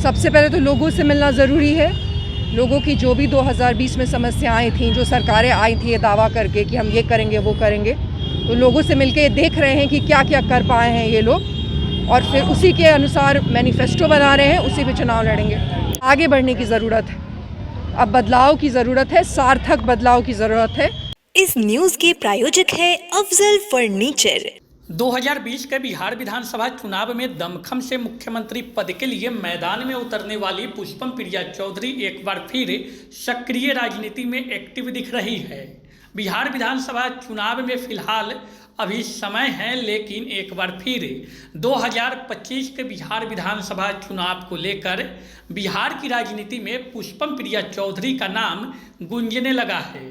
सबसे पहले तो लोगों से मिलना ज़रूरी है। लोगों की जो भी 2020 में समस्याएं थीं, जो सरकारें आई थी ये दावा करके कि हम ये करेंगे वो करेंगे, तो लोगों से मिलके ये देख रहे हैं कि क्या क्या कर पाए हैं ये लोग, और फिर उसी के अनुसार मैनिफेस्टो बना रहे हैं, उसी पे चुनाव लड़ेंगे। आगे बढ़ने की ज़रूरत है, अब बदलाव की ज़रूरत है, सार्थक बदलाव की ज़रूरत है। इस न्यूज़ के प्रायोजक है अफजल फर्नीचर। 2020 के बिहार विधानसभा चुनाव में दमखम से मुख्यमंत्री पद के लिए मैदान में उतरने वाली पुष्पम प्रिया चौधरी एक बार फिर सक्रिय राजनीति में एक्टिव दिख रही है। बिहार विधानसभा चुनाव में फिलहाल अभी समय है, लेकिन एक बार फिर 2025 के बिहार विधानसभा चुनाव को लेकर बिहार की राजनीति में पुष्पम प्रिया चौधरी का नाम गूंजने लगा है।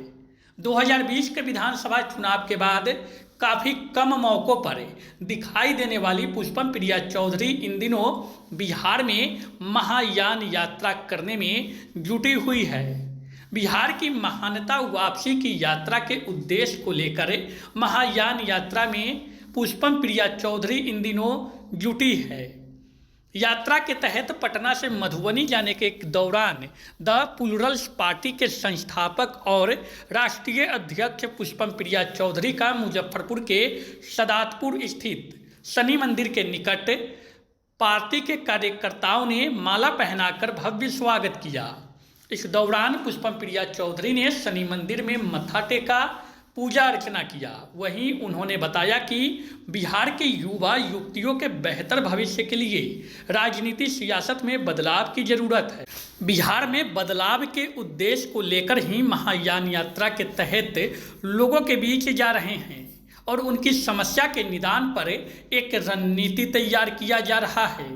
2020 के विधानसभा चुनाव के बाद काफ़ी कम मौक़ों पर दिखाई देने वाली पुष्पम प्रिया चौधरी इन दिनों बिहार में महायान यात्रा करने में जुटी हुई है। बिहार की महानता वापसी की यात्रा के उद्देश्य को लेकर महायान यात्रा में पुष्पम प्रिया चौधरी इन दिनों जुटी है। यात्रा के तहत पटना से मधुबनी जाने के दौरान द प्लूरल्स पार्टी के संस्थापक और राष्ट्रीय अध्यक्ष पुष्पम प्रिया चौधरी का मुजफ्फरपुर के सदातपुर स्थित शनि मंदिर के निकट पार्टी के कार्यकर्ताओं ने माला पहनाकर भव्य स्वागत किया। इस दौरान पुष्पम प्रिया चौधरी ने शनि मंदिर में मत्था टेका, पूजा अर्चना किया। वहीं उन्होंने बताया कि बिहार के युवा युवतियों के बेहतर भविष्य के लिए राजनीति सियासत में बदलाव की जरूरत है। बिहार में बदलाव के उद्देश्य को लेकर ही महायान यात्रा के तहत लोगों के बीच जा रहे हैं और उनकी समस्या के निदान पर एक रणनीति तैयार किया जा रहा है।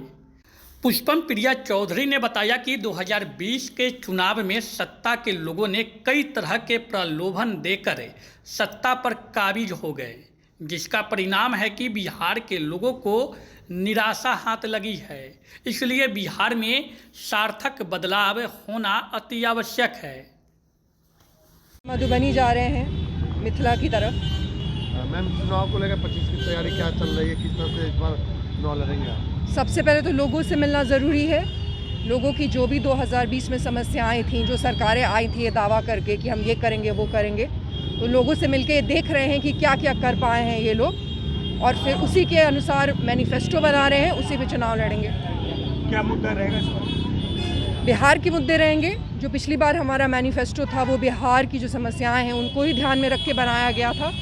पुष्पम प्रिया चौधरी ने बताया कि 2020 के चुनाव में सत्ता के लोगों ने कई तरह के प्रलोभन देकर सत्ता पर काबिज हो गए, जिसका परिणाम है कि बिहार के लोगों को निराशा हाथ लगी है। इसलिए बिहार में सार्थक बदलाव होना अति आवश्यक है। मधुबनी जा रहे हैं, मिथिला की तरफ। मैम, चुनाव को लेकर 25 की तैयारी क्या चल रही है, किस तरह से इस बार चुनाव लड़ेंगे आप? सबसे पहले तो लोगों से मिलना ज़रूरी है। लोगों की जो भी 2020 में समस्याएं थीं, जो सरकारें आई थी ये दावा करके कि हम ये करेंगे वो करेंगे, तो लोगों से मिलके ये देख रहे हैं कि क्या क्या कर पाए हैं ये लोग, और फिर उसी के अनुसार मैनिफेस्टो बना रहे हैं, उसी पे चुनाव लड़ेंगे। क्या मुद्दा रहेगा इस बार? बिहार के मुद्दे रहेंगे। जो पिछली बार हमारा मैनिफेस्टो था वो बिहार की जो समस्याएं हैं उनको ही ध्यान में रख के बनाया गया था,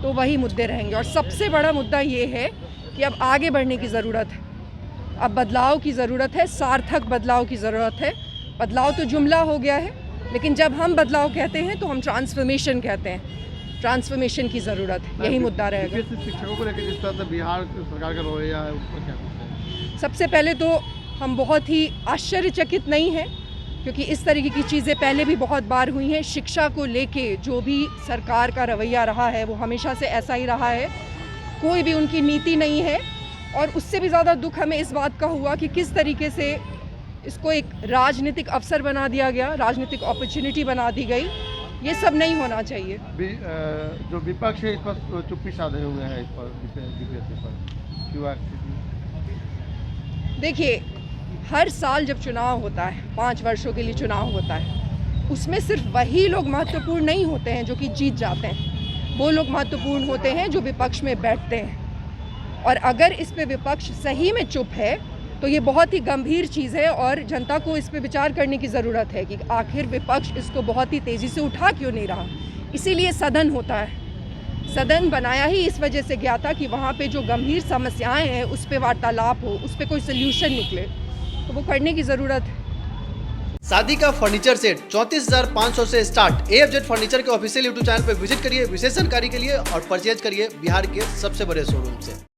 तो वही मुद्दे रहेंगे। और सबसे बड़ा मुद्दा ये है कि अब आगे बढ़ने की ज़रूरत है, अब बदलाव की ज़रूरत है, सार्थक बदलाव की ज़रूरत है। बदलाव तो जुमला हो गया है, लेकिन जब हम बदलाव कहते हैं तो हम ट्रांसफॉर्मेशन कहते हैं। ट्रांसफॉर्मेशन की ज़रूरत है, यही मुद्दा रहेगा। शिक्षकों को लेकर जिस तरह से बिहार सरकार का रवैया है, उस पर क्या कहते हैं? सबसे पहले तो हम बहुत ही आश्चर्यचकित नहीं हैं, क्योंकि इस तरीके की चीज़ें पहले भी बहुत बार हुई हैं। शिक्षा को लेके जो भी सरकार का रवैया रहा है वो हमेशा से ऐसा ही रहा है, कोई भी उनकी नीति नहीं है। और उससे भी ज़्यादा दुख हमें इस बात का हुआ कि किस तरीके से इसको एक राजनीतिक अवसर बना दिया गया, राजनीतिक अपॉर्चुनिटी बना दी गई। ये सब नहीं होना चाहिए। जो विपक्ष है इस पर चुप्पी साधे हुए हैं, इस पर बीपीएससी पर क्यों? देखिए, हर साल जब चुनाव होता है, 5 वर्षों के लिए चुनाव होता है, उसमें सिर्फ वही लोग महत्वपूर्ण नहीं होते हैं जो कि जीत जाते हैं। वो लोग महत्वपूर्ण होते हैं जो विपक्ष में बैठते हैं। और अगर इस पे विपक्ष सही में चुप है तो ये बहुत ही गंभीर चीज़ है, और जनता को इस पे विचार करने की ज़रूरत है कि आखिर विपक्ष इसको बहुत ही तेज़ी से उठा क्यों नहीं रहा। इसीलिए सदन होता है। सदन बनाया ही इस वजह से गया था कि वहाँ पे जो गंभीर समस्याएं हैं उस पे वार्तालाप हो, उस पे कोई सोल्यूशन निकले, तो वो करने की ज़रूरत है। शादी का फर्नीचर सेट 34,500 से स्टार्ट। AFZ फर्नीचर के ऑफिशियल यूट्यूब चैनल पर विजिट करिए विशेष जानकारी के लिए और परचेज करिए बिहार के सबसे बड़े शोरूम से।